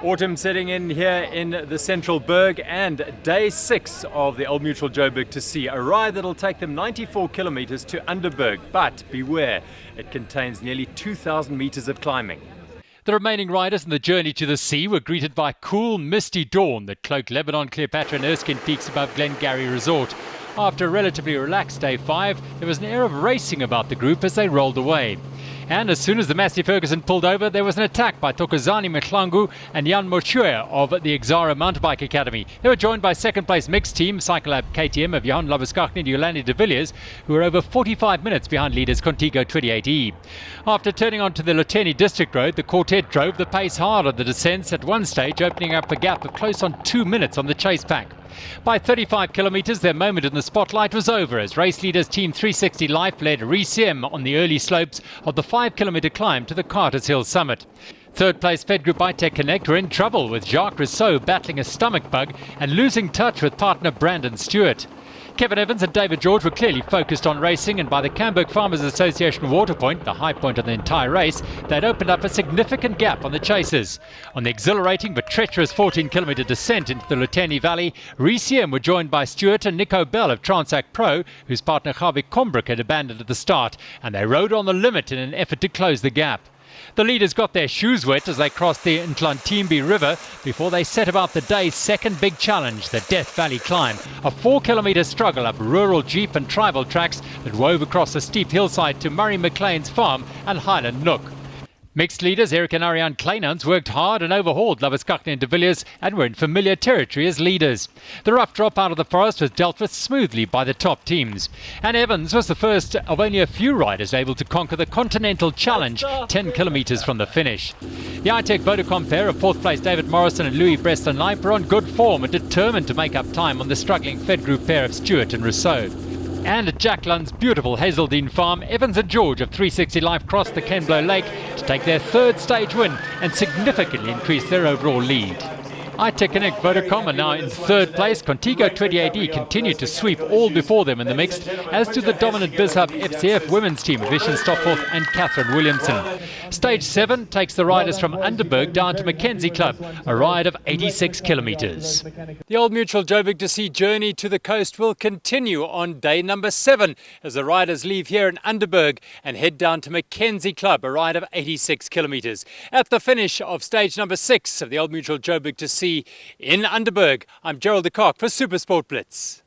Autumn setting in here in the Central Berg, and day 6 of the Old Mutual Joburg to Sea, a ride that'll take them 94 kilometers to Underberg, but beware, it contains nearly 2,000 meters of climbing. The remaining riders in the journey to the sea were greeted by cool, misty dawn that cloaked Lebanon, Cleopatra and Erskine peaks above Glengarry Resort. After a relatively relaxed day 5, there was an air of racing about the group as they rolled away. And as soon as the Massey Ferguson pulled over, there was an attack by Tokozani Mehlangu and Jan Mochue of the Exara Mountain Bike Academy. They were joined by second place mixed team Cycle Lab KTM of Johan Labuschagne and Yolande de Villiers, who were over 45 minutes behind leaders Contigo 28E. After turning onto the Loteni District Road, the quartet drove the pace hard on the descents, at one stage opening up a gap of close on 2 minutes on the chase pack. By 35 kilometres, their moment in the spotlight was over as race leaders Team 360 Life led RCM on the early slopes of the 5-kilometre climb to the Carters Hill summit. Third place Fed Group iTech Connect were in trouble, with Jacques Rousseau battling a stomach bug and losing touch with partner Brandon Stewart. Kevin Evans and David George were clearly focused on racing, and by the Camberg Farmers Association water point, the high point of the entire race, they'd opened up a significant gap on the chasers. On the exhilarating but treacherous 14-kilometre descent into the Luteni Valley, RCM were joined by Stewart and Nico Bell of Transact Pro, whose partner Javik Kombrook had abandoned at the start, and they rode on the limit in an effort to close the gap. The leaders got their shoes wet as they crossed the Ntlantimbi River before they set about the day's second big challenge, the Death Valley Climb, a 4-kilometre struggle up rural jeep and tribal tracks that wove across a steep hillside to Murray McLean's farm and Highland Nook. Mixed leaders Eric and Ariane Kleinans worked hard and overhauled Labuschagne and de Villiers and were in familiar territory as leaders. The rough drop out of the forest was dealt with smoothly by the top teams. And Evans was the first of only a few riders able to conquer the Continental Challenge 10 kilometres from the finish. The iTech Vodacom pair of 4th place David Morrison and Louis Breston-Lipe were on good form and determined to make up time on the struggling Fed Group pair of Stewart and Rousseau. And at Jack Lund's beautiful Hazeldene farm, Evans and George of 360 Life crossed the Kenblow Lake to take their third stage win and significantly increase their overall lead. iTech Connect Vodacom are now in third place. Contigo 28E continued to sweep all before them in the mixed, as do the dominant BizHub FCF women's team of Vishen Stopforth and Catherine Williamson. Stage 7 takes the riders from Underberg down to Mackenzie Club, a ride of 86 kilometres. The Old Mutual Joburg to Sea journey to the coast will continue on day number 7 as the riders leave here in Underberg and head down to Mackenzie Club, a ride of 86 kilometres. At the finish of stage number 6 of the Old Mutual Joburg to Sea in Underberg, I'm Gerald de Kock for SuperSport Blitz.